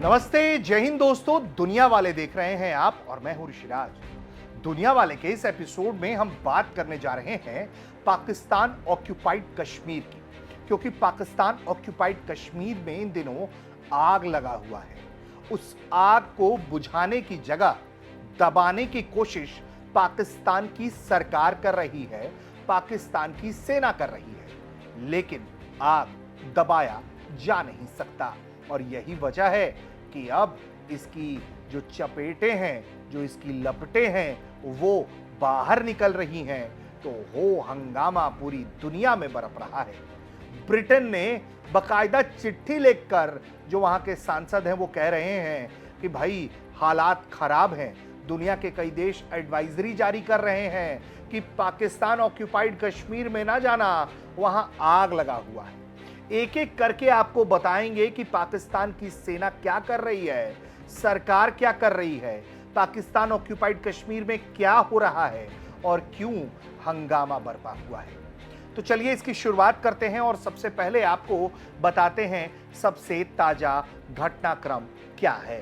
नमस्ते, जय हिंद दोस्तों। दुनिया वाले देख रहे हैं आप और मैं हूं ऋषिराज। दुनिया वाले के इस एपिसोड में हम बात करने जा रहे हैं पाकिस्तान ऑक्यूपाइड कश्मीर की, क्योंकि पाकिस्तान ऑक्यूपाइड कश्मीर में इन दिनों आग लगा हुआ है। उस आग को बुझाने की जगह दबाने की कोशिश पाकिस्तान की सरकार कर रही है, पाकिस्तान की सेना कर रही है, लेकिन आग दबाया जा नहीं सकता। और यही वजह है कि अब इसकी जो चपेटें हैं, जो इसकी लपटें हैं, वो बाहर निकल रही हैं। तो हो हंगामा पूरी दुनिया में बरप रहा है। ब्रिटेन ने बकायदा चिट्ठी लिखकर जो वहां के सांसद हैं वो कह रहे हैं कि भाई हालात खराब हैं। दुनिया के कई देश एडवाइजरी जारी कर रहे हैं कि पाकिस्तान ऑक्यूपाइड कश्मीर में ना जाना, वहां आग लगा हुआ है। एक एक करके आपको बताएंगे कि पाकिस्तान की सेना क्या कर रही है, सरकार क्या कर रही है, पाकिस्तान ऑक्यूपाइड कश्मीर में क्या हो रहा है और क्यों हंगामा बरपा हुआ है। तो चलिए इसकी शुरुआत करते हैं और सबसे पहले आपको बताते हैं सबसे ताजा घटनाक्रम क्या है।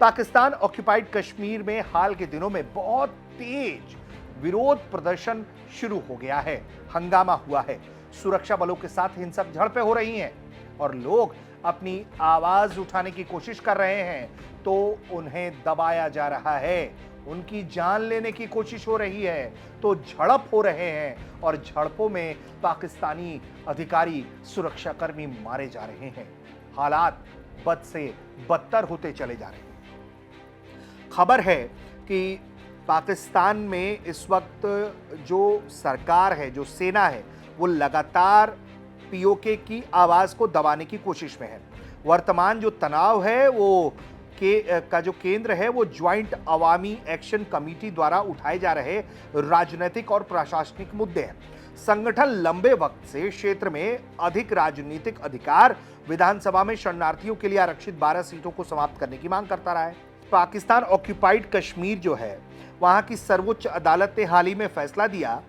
पाकिस्तान ऑक्यूपाइड कश्मीर में हाल के दिनों में बहुत तेज विरोध प्रदर्शन शुरू हो गया है, हंगामा हुआ है। सुरक्षा बलों के साथ हिंसक झड़पें हो रही हैं और लोग अपनी आवाज उठाने की कोशिश कर रहे हैं तो उन्हें दबाया जा रहा है, उनकी जान लेने की कोशिश हो रही है तो झड़प हो रहे हैं और झड़पों में पाकिस्तानी अधिकारी सुरक्षाकर्मी मारे जा रहे हैं। हालात बद से बदतर होते चले जा रहे हैं। खबर है कि पाकिस्तान में इस वक्त जो सरकार है, जो सेना है, वो लगातार पीओके की आवाज को दबाने की कोशिश में है। वर्तमान जो तनाव है वो का जो केंद्र है वो ज्वाइंट अवामी एक्शन कमेटी द्वारा उठाए जा रहे राजनीतिक और प्रशासनिक मुद्दे हैं। संगठन लंबे वक्त से क्षेत्र में अधिक राजनीतिक अधिकार, विधानसभा में शरणार्थियों के लिए आरक्षित 12 सीटों को समाप्त करने की मांग करता रहा है। पाकिस्तान ऑक्यूपाइड कश्मीर जो है, वहां की सर्वोच्च अदालत ने हाल ही में फैसला दिया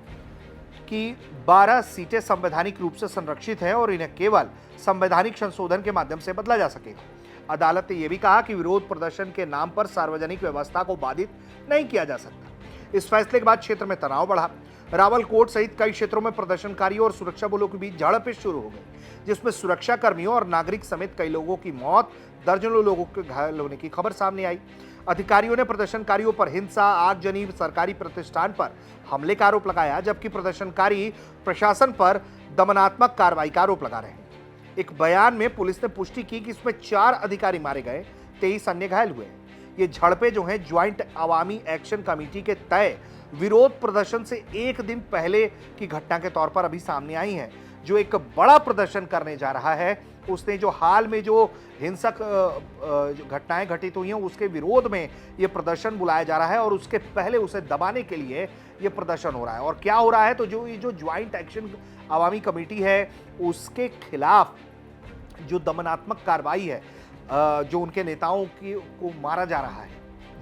कि 12 सीटें संवैधानिक रूप से संरक्षित हैं और इन्हें केवल संवैधानिक संशोधन के माध्यम से बदला जा सकेगा। अदालत ने यह भी कहा कि विरोध प्रदर्शन के नाम पर सार्वजनिक व्यवस्था को बाधित नहीं किया जा सकता। इस फैसले के बाद क्षेत्र में तनाव बढ़ा। रावलकोट सहित कई क्षेत्रों में प्रदर्शनकारियों और सुरक्षा बलों के बीच झड़पें शुरू हो गई, जिसमें सुरक्षा कर्मियों और नागरिक समेत कई लोगों की मौत, दर्जनों लोगों के घायल होने की खबर सामने आई। अधिकारियों ने प्रदर्शनकारियों पर हिंसा, आगजनी, सरकारी प्रतिष्ठान पर हमले का आरोप लगाया, जबकि प्रदर्शनकारी प्रशासन पर दमनात्मक कार्रवाई का आरोप लगा रहे हैं। एक बयान में पुलिस ने पुष्टि की कि इसमें 4 अधिकारी मारे गए, 23 अन्य घायल हुए। ये झड़पें जो हैं ज्वाइंट अवामी एक्शन कमेटी के तय विरोध प्रदर्शन से एक दिन पहले की घटना के तौर पर अभी सामने आई हैं। जो एक बड़ा प्रदर्शन करने जा रहा है, उसने जो हाल में जो हिंसक घटनाएं घटित हुई हैं उसके विरोध में यह प्रदर्शन बुलाया जा रहा है और उसके पहले उसे दबाने के लिए यह प्रदर्शन हो रहा है। और क्या हो रहा है, तो जो ज्वाइंट एक्शन अवामी कमेटी है उसके खिलाफ जो दमनात्मक कार्रवाई है, जो उनके नेताओं को मारा जा रहा है,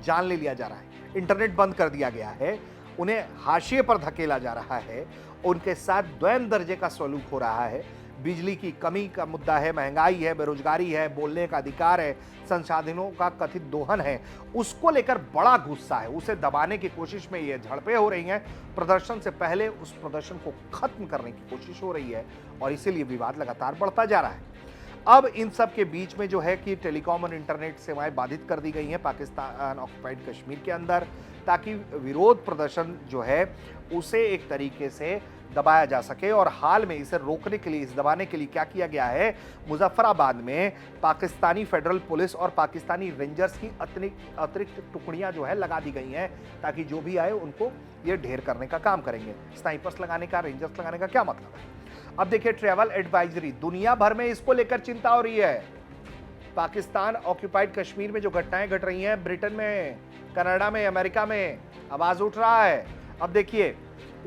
जान ले लिया जा रहा है, इंटरनेट बंद कर दिया गया है, उन्हें हाशिए पर धकेला जा रहा है, उनके साथ द्वैम दर्जे का सलूक हो रहा है। बिजली की कमी का मुद्दा है, महंगाई है, बेरोजगारी है, बोलने का अधिकार है, संसाधनों का कथित दोहन है, उसको लेकर बड़ा गुस्सा है। उसे दबाने की कोशिश में ये झड़पें हो रही हैं। प्रदर्शन से पहले उस प्रदर्शन को खत्म करने की कोशिश हो रही है और इसीलिए विवाद लगातार बढ़ता जा रहा है। अब इन सब के बीच में जो है कि टेलीकॉम और इंटरनेट सेवाएं बाधित कर दी गई हैं पाकिस्तान ऑक्यूपाइड कश्मीर के अंदर, ताकि विरोध प्रदर्शन जो है उसे एक तरीके से दबाया जा सके। और हाल में इसे रोकने के लिए, इस दबाने के लिए क्या किया गया है, मुजफ्फराबाद में पाकिस्तानी फेडरल पुलिस और पाकिस्तानी रेंजर्स की अतिरिक्त टुकड़ियां जो है लगा दी गई हैं, ताकि जो भी आए उनको ये ढेर करने का काम करेंगे। स्नाइपर्स लगाने का, रेंजर्स लगाने का क्या मतलब है। अब देखिए, ट्रैवल एडवाइजरी, दुनिया भर में इसको लेकर चिंता हो रही है। पाकिस्तान ऑक्यूपाइड कश्मीर में जो घटनाएं घट रही हैं, ब्रिटेन में, कनाडा में, अमेरिका में आवाज उठ रहा है। अब देखिए,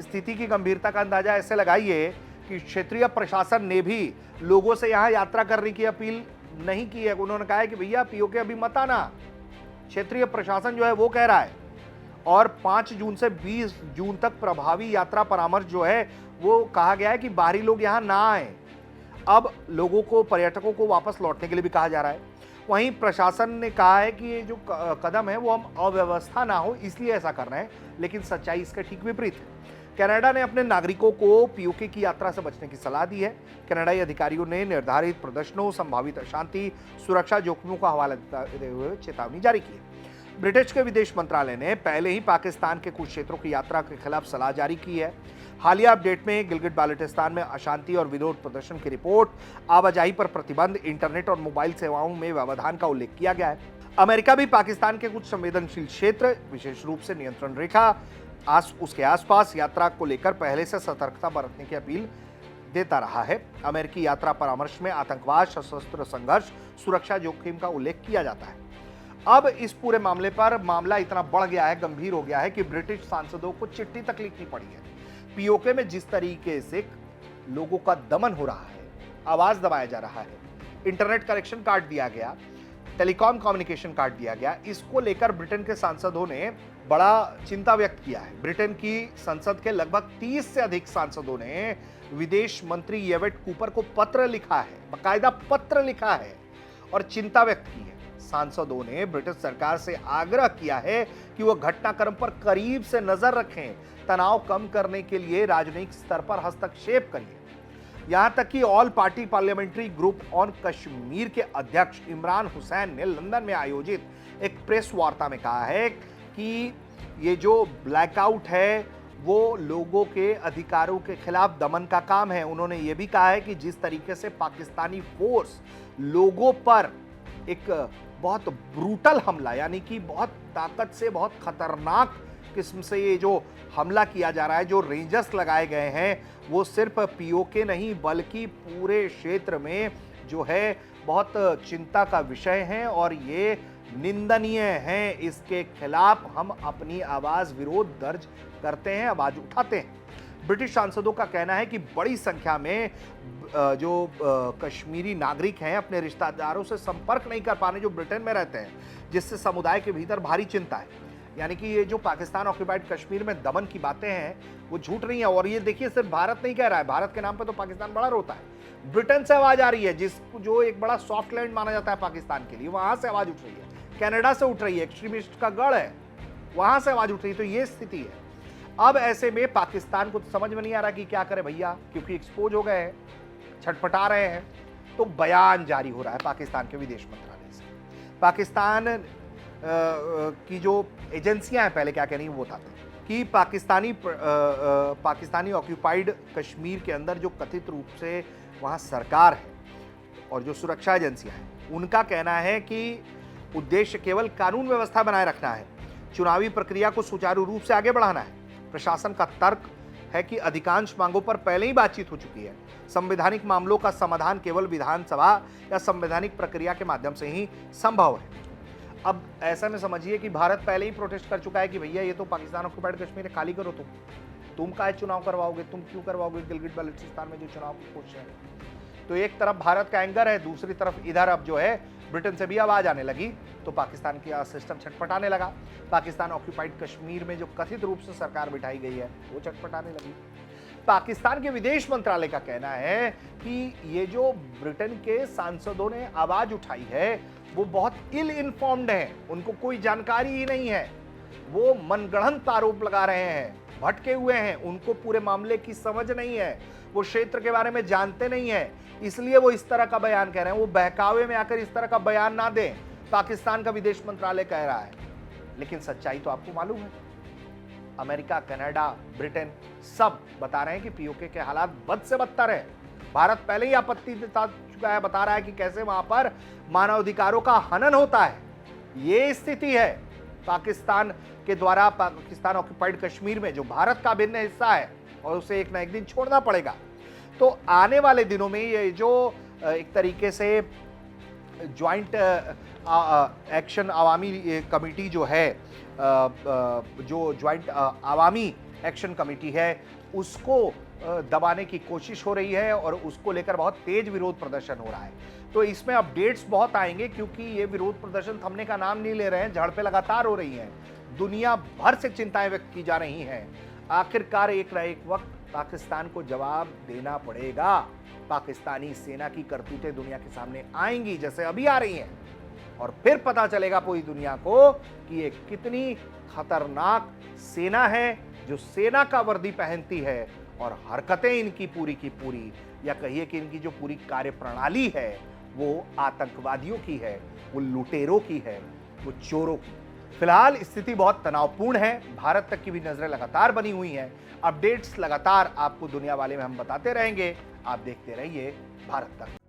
स्थिति की गंभीरता का अंदाजा ऐसे लगाइए कि क्षेत्रीय प्रशासन ने भी लोगों से यहां यात्रा करने की अपील नहीं की है। उन्होंने कहा है कि भैया पीओके अभी मत आना। क्षेत्रीय प्रशासन जो है वो कह रहा है। और 5 जून से 20 जून तक प्रभावी यात्रा परामर्श जो है वो कहा गया है कि बाहरी लोग यहां ना आए। अब लोगों को, पर्यटकों को वापस लौटने के लिए भी कहा जा रहा है। वहीं प्रशासन ने कहा है कि ये जो कदम है वो हम अव्यवस्था ना हो इसलिए ऐसा कर रहे हैं, लेकिन सच्चाई इसके ठीक विपरीत है। कनाडा ने अपने नागरिकों को पीओके की यात्रा से बचने की सलाह दी है। कनाडाई अधिकारियों ने निर्धारित प्रदर्शनों, संभावित अशांति, सुरक्षा जोखिमों का हवाला देते हुए चेतावनी जारी की है। ब्रिटिश के विदेश मंत्रालय ने पहले ही पाकिस्तान के कुछ क्षेत्रों की यात्रा के खिलाफ सलाह जारी की है। हालिया अपडेट में गिलगिट बाल्टिस्तान में अशांति और विरोध प्रदर्शन की रिपोर्ट, आवाजाही पर प्रतिबंध, इंटरनेट और मोबाइल सेवाओं में व्यवधान का उल्लेख किया गया है। अमेरिका भी पाकिस्तान के कुछ संवेदनशील क्षेत्र, विशेष रूप से नियंत्रण रेखा उसके आसपास यात्रा को लेकर पहले से सतर्कता बरतने की अपील देता रहा है। अमेरिकी यात्रा परामर्श में आतंकवाद, सशस्त्र संघर्ष, सुरक्षा जोखिम का उल्लेख किया जाता है। अब इस पूरे मामले पर मामला इतना बढ़ गया है, गंभीर हो गया है कि ब्रिटिश सांसदों को चिट्ठी तक लिखनी पड़ी है। पीओके में जिस तरीके से लोगों का दमन हो रहा है, आवाज दबाया जा रहा है, इंटरनेट कनेक्शन काट दिया गया, टेलीकॉम कम्युनिकेशन काट दिया गया, इसको लेकर ब्रिटेन के सांसदों ने बड़ा चिंता व्यक्त किया है। ब्रिटेन की संसद के लगभग 30 से अधिक सांसदों ने विदेश मंत्री येवेट कूपर को पत्र लिखा है, बाकायदा पत्र लिखा है और चिंता व्यक्त की है। सांसदों ने ब्रिटिश सरकार से आग्रह किया है कि वो घटनाक्रम पर करीब से नजर रखें, तनाव कम करने के लिए राजनयिक स्तर पर हस्तक्षेप करिए। यहां तक कि all party parliamentary group on Kashmir के अध्यक्ष इमरान हुसैन ने लंदन में आयोजित एक प्रेस वार्ता में कहा है कि ये जो ब्लैकआउट है वो लोगों के अधिकारों के खिलाफ दमन का काम है। उन्होंने ये भी कहा है कि जिस तरीके से पाकिस्तानी फोर्स लोगों पर एक बहुत ब्रूटल हमला, यानी कि बहुत ताकत से बहुत खतरनाक किस्म से ये जो हमला किया जा रहा है, जो रेंजर्स लगाए गए हैं, वो सिर्फ पीओके नहीं बल्कि पूरे क्षेत्र में जो है बहुत चिंता का विषय है और ये निंदनीय है। इसके खिलाफ हम अपनी आवाज, विरोध दर्ज करते हैं, आवाज उठाते हैं। ब्रिटिश सांसदों का कहना है कि बड़ी संख्या में जो कश्मीरी नागरिक हैं अपने रिश्तेदारों से संपर्क नहीं कर पा रहे जो ब्रिटेन में रहते हैं, जिससे समुदाय के भीतर भारी चिंता है। यानी कि ये जो पाकिस्तान ऑक्यूपाइड कश्मीर में दमन की बातें हैं वो झूठ नहीं है। और ये देखिए, सिर्फ भारत नहीं कह रहा है, भारत के नाम पे तो पाकिस्तान बड़ा रोता है। ब्रिटेन से आवाज आ रही है, जिसको जो एक बड़ा सॉफ्ट लैंड माना जाता है पाकिस्तान के लिए, वहां से आवाज उठ रही है। कनाडा से उठ रही है, एक्सट्रीमिस्ट का गढ़ है, वहां से आवाज उठ रही है। तो ये स्थिति है। अब ऐसे में पाकिस्तान को समझ में नहीं आ रहा कि क्या करे भैया, क्योंकि एक्सपोज हो गए हैं, छटपटा रहे हैं। तो बयान जारी हो रहा है पाकिस्तान के विदेश मंत्रालय से। पाकिस्तान की जो एजेंसियां हैं, पहले क्या कह रही हैं वो बताते हैं कि पाकिस्तानी ऑक्यूपाइड कश्मीर के अंदर जो कथित रूप से वहां सरकार है और जो सुरक्षा एजेंसियां हैं, उनका कहना है कि उद्देश्य केवल कानून व्यवस्था बनाए रखना है, चुनावी प्रक्रिया को सुचारू रूप से आगे बढ़ाना है। प्रशासन का तर्क है कि अधिकांश मांगों पर पहले ही बातचीत हो चुकी है। संवैधानिक मामलों का समाधान केवल विधानसभा या संवैधानिक प्रक्रिया के माध्यम से ही संभव है। अब ऐसा में समझिए कि भारत पहले ही प्रोटेस्ट कर चुका है कि भैया ये तो पाकिस्तान ऑक्यूपाइड कश्मीर है, खाली करो। तुम काहे चुनाव करवाओगे, तुम क्यों करवाओगे गिलगिट बाल्टिस्तान में जो चुनाव की कोशिश है। तो एक तरफ भारत का एंगर है, दूसरी तरफ इधर अब जो है ब्रिटेन से भी आवाज आने लगी, तो पाकिस्तान की सिस्टम छटपटाने लगा। पाकिस्तान ऑक्यूपाइड कश्मीर में जो कथित रूप से सरकार बिठाई गई है वो छटपटाने लगी। पाकिस्तान के विदेश मंत्रालय का कहना है कि ये जो ब्रिटेन के सांसदों ने आवाज उठाई है वो बहुत इल इन्फॉर्म्ड हैं, उनको कोई जानकारी ही नहीं है, वो मनगढ़ंत आरोप लगा रहे हैं, भटके हुए हैं, उनको पूरे मामले की समझ नहीं है, वो क्षेत्र के बारे में जानते नहीं है, इसलिए वो इस तरह का बयान कह रहे हैं। वो बहकावे में आकर इस तरह का बयान ना दें, पाकिस्तान का विदेश मंत्रालय कह रहा है। लेकिन सच्चाई तो आपको मालूम है, अमेरिका, कनाडा, ब्रिटेन सब बता रहे हैं कि पीओके के हालात बद से बदतर है। भारत पहले ही आपत्ति जता चुका है, बता रहा है कि कैसे वहां पर मानवाधिकारों का हनन होता है। ये स्थिति है पाकिस्तान के द्वारा पाकिस्तान ऑक्यूपाइड कश्मीर में, जो भारत का अभिन्न हिस्सा है और उसे एक ना एक दिन छोड़ना पड़ेगा। तो आने वाले दिनों में ये जो एक तरीके से ज्वाइंट एक्शन अवामी कमेटी जो है, जो ज्वाइंट अवामी एक्शन कमेटी है, उसको दबाने की कोशिश हो रही है और उसको लेकर बहुत तेज विरोध प्रदर्शन हो रहा है। तो इसमें अपडेट्स बहुत आएंगे, क्योंकि ये विरोध प्रदर्शन थमने का नाम नहीं ले रहे हैं, झड़पें लगातार हो रही हैं, दुनिया भर से चिंताएं व्यक्त की जा रही हैं। आखिरकार एक ना एक वक्त पाकिस्तान को जवाब देना पड़ेगा। पाकिस्तानी सेना की करतूतें दुनिया के सामने आएंगी, जैसे अभी आ रही हैं। और फिर पता चलेगा पूरी दुनिया को कि ये कितनी खतरनाक सेना है जो सेना का वर्दी पहनती है और हरकतें इनकी पूरी की पूरी, या कहिए कि इनकी जो पूरी कार्यप्रणाली है वो आतंकवादियों की है, वो लुटेरों की है, वो चोरों की। फिलहाल स्थिति बहुत तनावपूर्ण है, भारत तक की भी नजरें लगातार बनी हुई हैं। अपडेट्स लगातार आपको दुनिया वाले में हम बताते रहेंगे। आप देखते रहिए भारत तक।